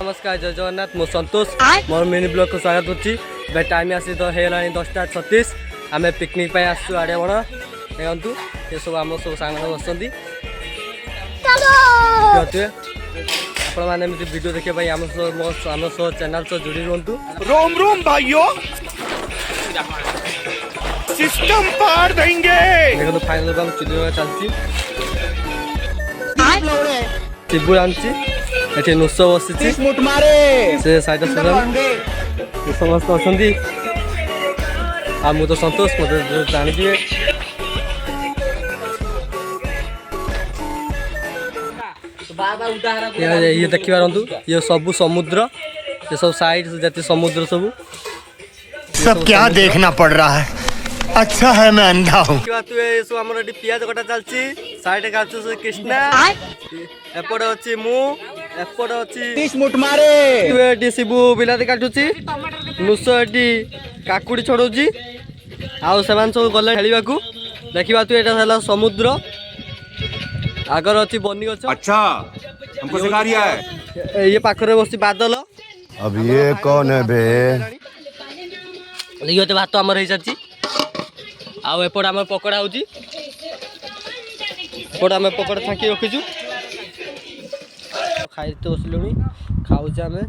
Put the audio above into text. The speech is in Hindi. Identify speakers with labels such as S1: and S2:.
S1: नमस्कार जय जगन्नाथ मो संतोष मोर मिनी ब्लॉग को स्वागत होची बे टाइम आसी तो हेला 10:36 आमे पिकनिक पे आसु आड़े बण देखंतु ये सब हम सब सांग बसंती आपण माने मिति वीडियो देखिए भाई हम सो चैनल से जुड़ी रहंतु
S2: रोम रोम भाइयों सिस्टम पार देंगे
S1: देखो तो फाइनल हम चिल्लो चलची शिबू आनची एठी नुसो बसिची
S2: मुठ मारे
S1: से साइड सुरम समस्त अछंती आ मु तो संतोष मते जानि दिए ये देखि पारंतु ये सब समुद्र ये सब साइड जति समुद्र सब
S2: क्या देखना पड़ रहा है अच्छा है मैं अंधा हूँ
S1: ये सब हमर एटी पियाज कटा चलची साइड काचु से कृष्णा एपड अछि मु एपड अछि
S2: 30 मुठ मारे
S1: तू एटी शिबू बिलाती काटुची नुसो एटी काकुडी छोडुची आउ सेमान सब गले खेलिबा को देखिबा तू एटा हला समुद्र आगर अछि बनी गछ
S3: अच्छा हमको सिखा रिया है
S1: ये पाखरे बसी बादल
S3: अब ये कौन है बे
S1: देखियो ते भात हमर हे जाची आउ एपड हमर पकोडा होची एपड हम पकोडा थाकी रखिजु खाइते बसलुनी खाउछ हमें